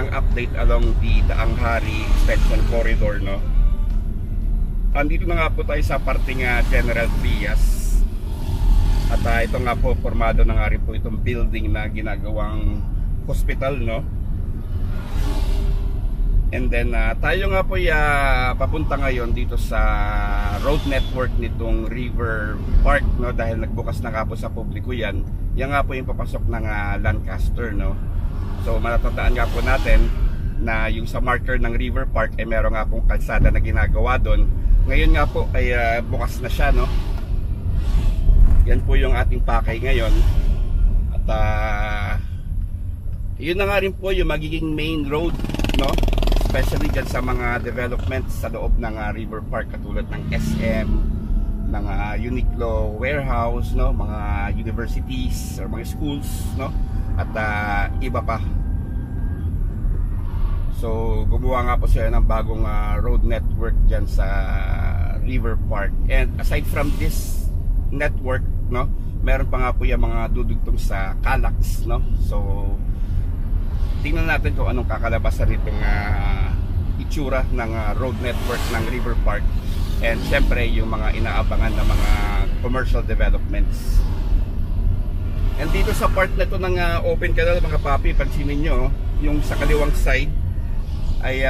ng update along the Daang Hari Extension Corridor, no? Andito na nga po tayo sa parting General Trias. At ito nga po, formado na nga rin po itong building na ginagawang hospital, no? And then tayo nga po papunta ngayon dito sa road network nitong River Park, no? Dahil nagbukas na nga po sa publiko yan. Yan nga po yung papasok ng Lancaster, no? So matatandaan nga po natin na yung sa marker ng River Park ay meron nga pong kalsada na ginagawa doon. Ngayon nga po ay bukas na siya, no? Yan po yung ating pakay ngayon. At yun na nga rin po yung magiging main road, no? Especially dyan sa mga developments sa loob ng River Park, katulad ng SM, ng Uniqlo warehouse, no? Mga universities or mga schools, no? At iba pa. So gumawa nga po sila ng bagong road network dyan sa River Park. And aside from this network, no, meron pa nga po yung mga dudugtong sa Calax, no? So tingnan natin kung anong kakalabasan nitong itsura ng road network ng River Park. And syempre yung mga inaabangan na mga commercial developments. And dito sa part na ito ng open canal, mga papi, pansinin nyo, yung sa kaliwang side ay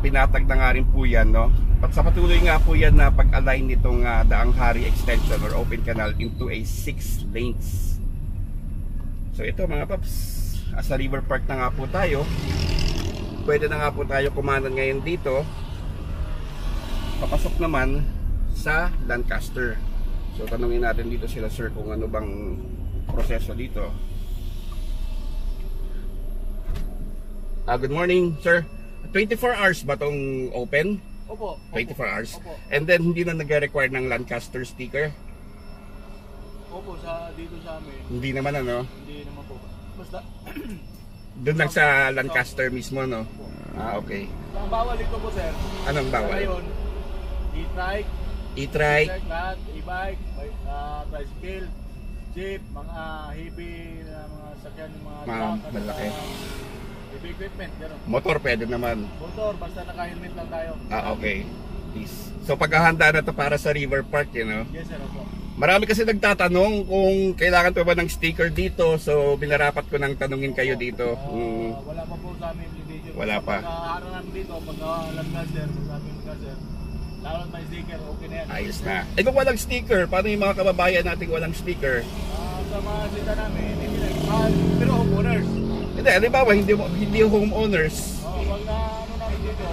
pinatag na nga rin po yan, no? At sa patuloy nga po yan na pag-align nitong Daang Hari Extension or open canal into a 6 lanes. So ito mga paps, sa River Park na nga po tayo. Pwede na nga po tayo kumanan ngayon dito. Papasok naman sa Lancaster. So tanungin natin dito sila sir kung ano bang proseso dito. Good morning sir. 24 hours ba tong open? Opo. 24 hours. Opo. And then hindi na nag-require ng Lancaster sticker? Opo, dito sa amin. Hindi naman ano? Hindi naman po. Basta doon lang sa Lancaster mismo, no? Opo. Okay. Ang bawal dito po sir. Anong bawal? Ngayon, e-trike, E-trike, lahat, e-bike, tricycle, jeep, mga heavy na mga sakyan, mga truck, malaki. heavy equipment, gano'n. Motor pwede naman. Motor, basta naka-helmet lang tayo. Okay. Peace. So paghahanda na to para sa River Park, you know? Yes sir, opo. Marami kasi nagtatanong kung kailangan pa ba ng sticker dito. So binarapat ko nang tanungin kayo dito. Wala pa po sa amin yung video. Wala pa. Pag-aaral namin dito, pag-Lancaster, lalo may sticker, okay na yan. Ayos na. Eh kung walang sticker, paano yung mga kababayan natin walang sticker? Sa mga sita namin, hindi nila. Pero homeowners. Hindi, halimbawa hindi homeowners. Pag ano namin dito,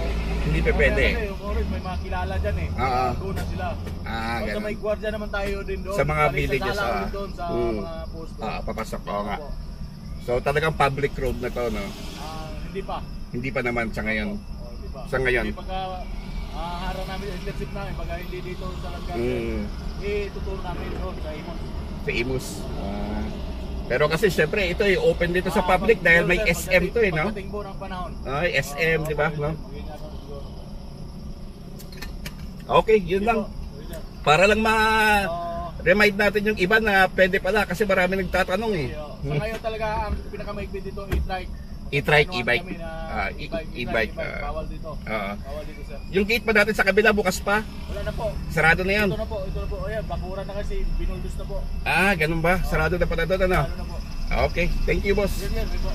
Hindi pa pwede. Homeowners, may mga kilala dyan eh. Doon na sila. Pag Ganun. may gwardiya naman tayo din doon. Sa mga villages, doon sa mga posto. Papasok ko nga. So talagang public road na to, no? Hindi pa. Hindi pa naman sa ngayon. Hindi pa. Sa ngayon. Hindi pagka harap namin, internship namin, pagka hindi dito sa Lancaster, tuturo namin doon sa Imus. Sa Imus. Pero kasi syempre ito ay open dito sa public dahil may SM to eh, no? Pagdating po ng panahon. Ay, SM, di ba? No? Okay, yun lang. Para lang ma-remind natin yung iba na pwede pala kasi marami nagtatanong eh. Sa ngayon talaga ang pinakamaigpit dito e-trike. E-trike, e-bike. E-bike. Bawal dito. Bawal dito sir. Yung gate pa natin sa kabila bukas pa? Wala na po. Sarado na yan? Ito na po. Ayan, bakura na kasi binuldos na po. Ganun ba? Sarado na pala doon, ano? Sarado na po. Okay, thank you boss. Yan, may po.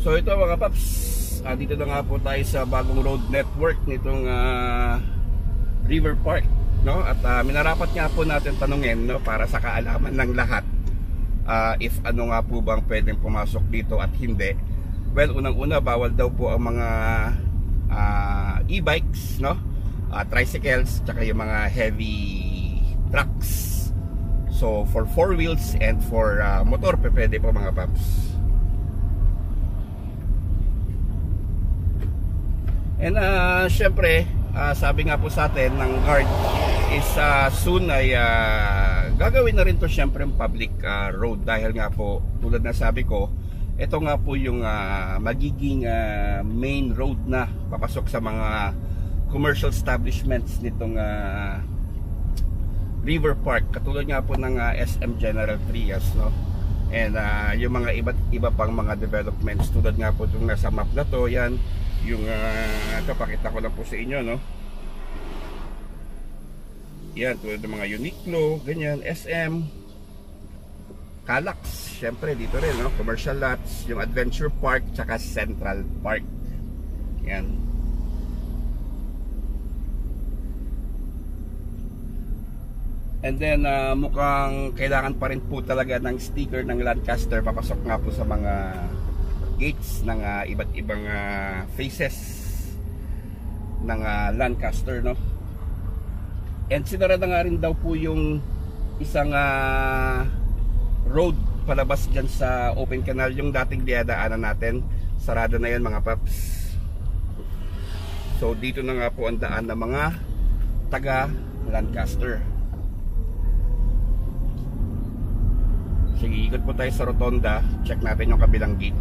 So ito mga paps, dito na nga po tayo sa bagong road network nitong River Park, no? At minarapat nga po natin tanungin, no, para sa kaalaman ng lahat if ano nga po bang pwedeng pumasok dito at hindi. Well, unang-una bawal daw po ang mga e-bikes, no? Tricycles, tsaka yung mga heavy trucks. So for 4 wheels and for motor pwede po mga paps. And syempre, sabi nga po sa atin ng guard is soon ay gagawin na rin to syempre public road dahil nga po tulad na sabi ko, ito nga po yung magiging main road na papasok sa mga commercial establishments nitong River Park, katulad nga po ng SM General Trias, no? And yung mga iba pang mga developments tulad nga po itong nasa map na to, yan yung ito, pakita ko lang po sa inyo, no? Yan, tulad ng mga Uniqlo, ganyan, SM, Calax, syempre dito rin, no? Commercial lots, yung Adventure Park, tsaka Central Park. Yan. And then mukhang kailangan pa rin po talaga ng sticker ng Lancaster papasok nga po sa mga gates ng iba't ibang faces ng Lancaster, no? And sinara na nga rin daw po yung isang road palabas dyan sa open canal, yung dating dinadaanan natin. Sarado na yan mga paps. So dito na nga po ang daan ng mga taga Lancaster. Sige, ikot po tayo sa rotonda. Check natin yung kabilang gate.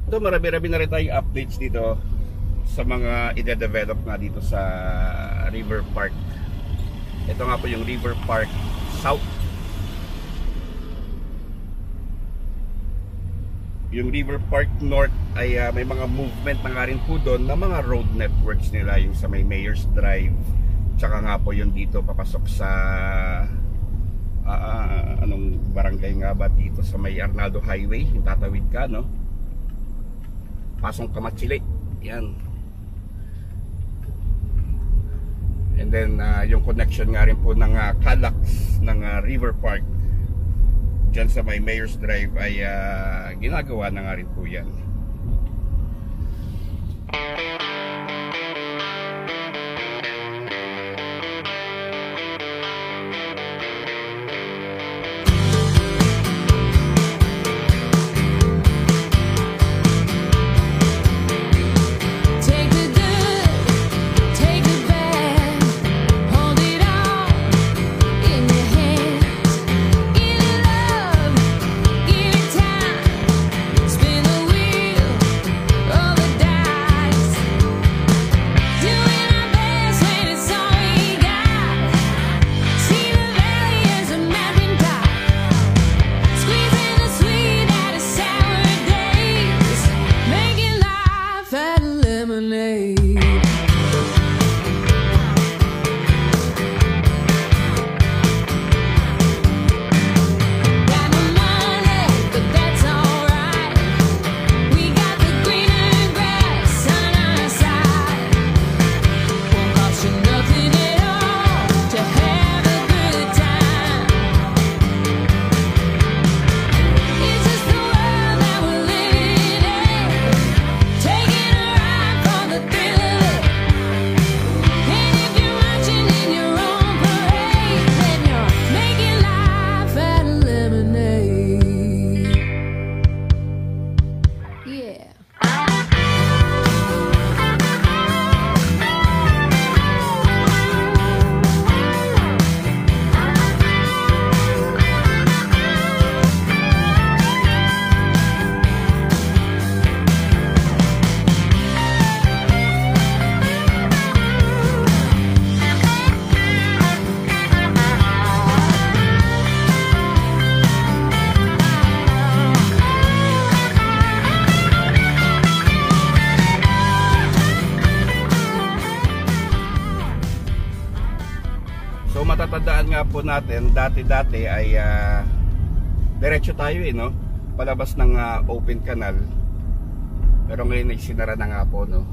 Ito, marami-rami na rin tayong updates dito sa mga ide-develop nga dito sa River Park. Ito nga po yung River Park South. Yung River Park North ay may mga movement na nga rin po doon na mga road networks nila, yung sa may Mayor's Drive, tsaka nga po yung dito papasok sa anong barangay nga ba dito sa may Arnaldo Highway, yung tatawid ka, no? Pasong Kamatsili. Yan. And then yung connection nga rin po ng Calax ng River Park dyan sa may Mayor's Drive ay ginagawa na nga rin po yan. Matatandaan nga po natin, dati-dati ay diretso tayo no? Palabas ng open canal. Pero ngayon ay sinara na nga po, no?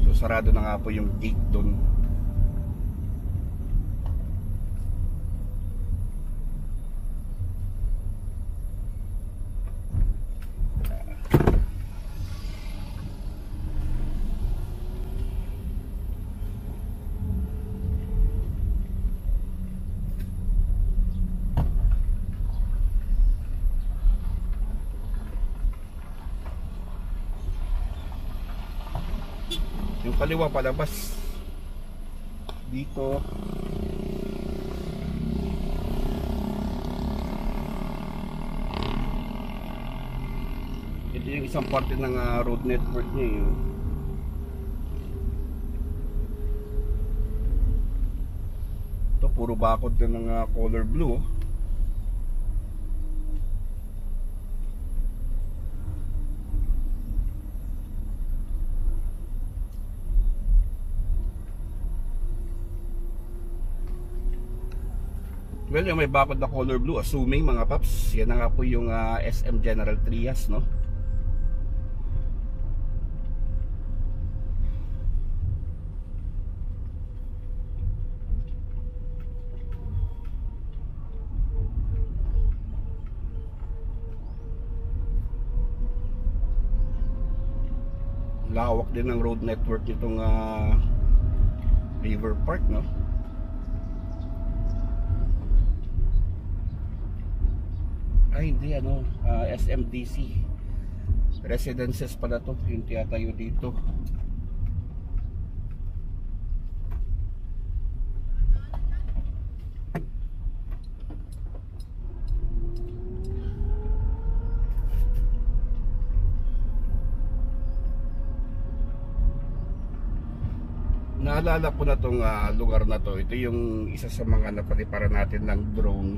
So sarado na nga po yung gate doon. Yung kaliwa palabas dito. Ito yung isang parte ng road network niya yun. Ito puro bakod na ng color blue. Well, yung may bakod na color blue, assuming mga paps, yan na nga po yung SM General Trias, no? Lawak din ng road network nitong River Park, no? Ay hindi, ano, SMDC residences pala to yung tiyatayo dito. Naalala ko na tong lugar na to. Ito yung isa sa mga napalipara natin ng drone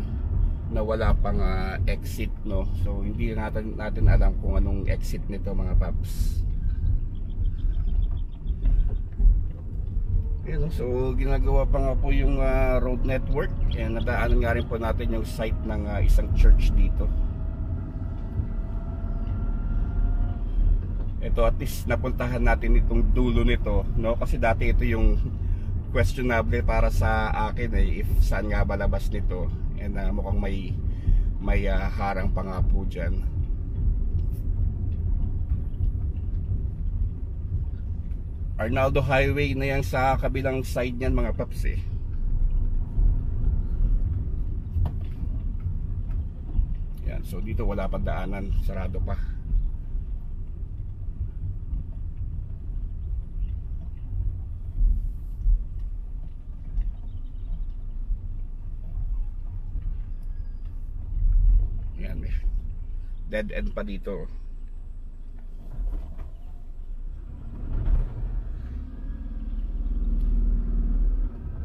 na wala pang exit, no? So hindi natin alam kung anong exit nito mga paps. Ayan, so ginagawa pa nga po yung road network, and nadaanan nga rin po natin yung site ng isang church dito. Ito, at least napuntahan natin itong dulo nito, no? Kasi dati ito yung questionable para sa akin if saan nga ba labas nito. And mukhang may harang pa nga po dyan. Arnaldo Highway na yan sa kabilang side niyan mga paps eh. Yan, so dito wala pa daanan, sarado pa. Yan eh. Dead end pa dito.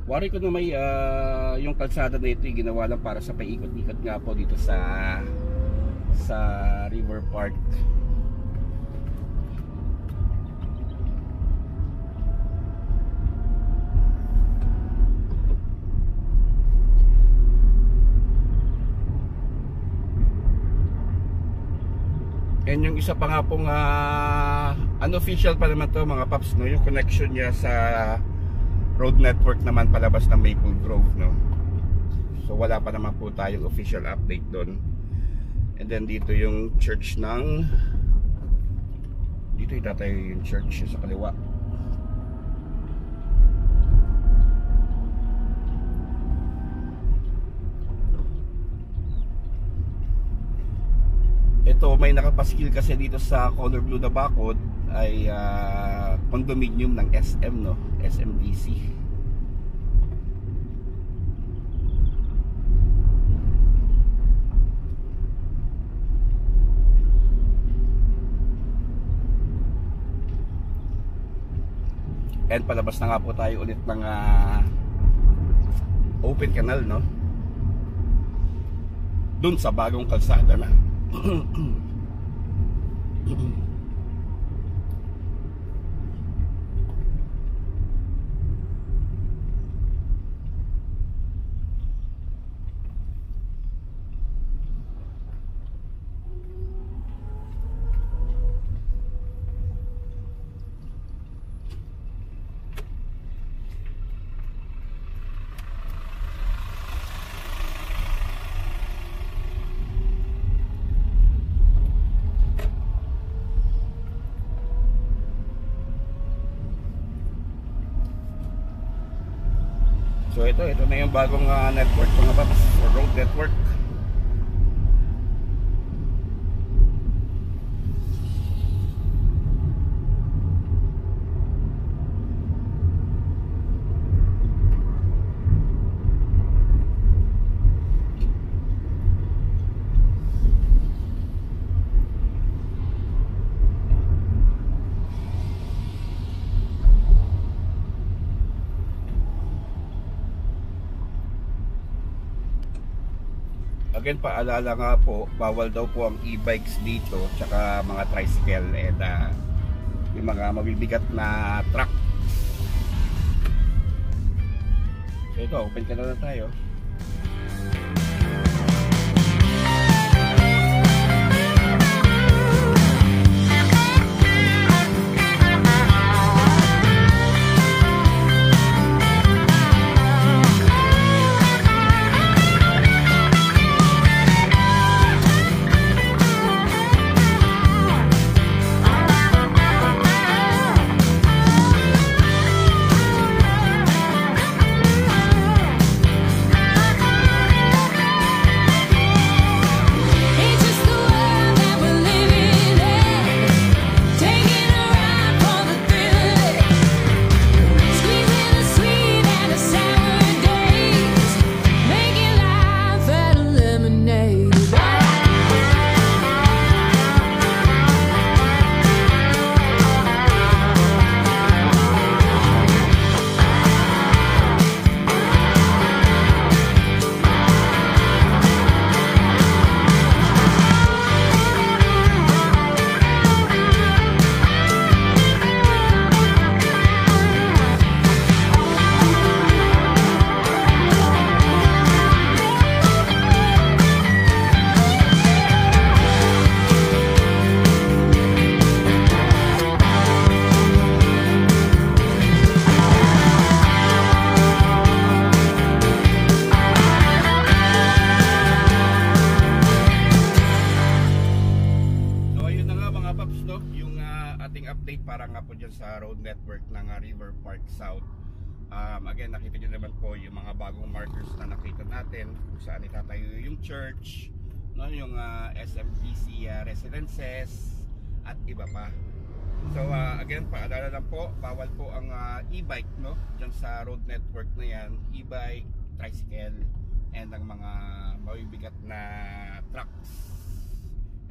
Wari ko na may yung kalsada na ito ginawa lang para sa paikot-ikot nga po dito sa River Park. And yung isa pa nga pong unofficial pa naman to mga paps, no, yung connection niya sa road network naman palabas ng Maple Grove, no. So wala pa naman po tayong official update doon. And then dito yung church ng dito itatayo yung church sa kaliwa. Ito may nakapaskil kasi dito sa color blue na bakod ay condominium ng SM, no, SMDC. And palabas na nga po tayo ulit ng open canal, no, dun sa bagong kalsada na. So ito na yung bagong network mga paps, or road network. again paalala nga po, bawal daw po ang e-bikes dito tsaka mga tricycle and yung mga mabibigat na truck. So ito, open ka na tayo. Update para nga po dyan sa road network ng River Park South. Again, nakita nyo naman po yung mga bagong markers na nakita natin kung saan itatayo yung church, no, yung SMPC residences at iba pa. So again, paalala lang po, bawal po ang e-bike, no, dyan sa road network na yan, e-bike, tricycle, and ang mga mabibigat na trucks.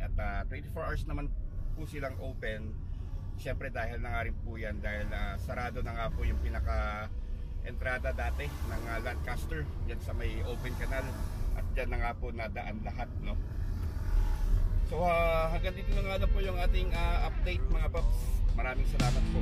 At 24 hours naman po silang open. Siyempre dahil na nga rin po yan, dahil sarado na nga po yung pinaka entrada dati ng Lancaster dyan sa may open canal, at dyan na nga po nadaan lahat, no. So hanggang dito na nga po yung ating update mga paps. Maraming salamat po.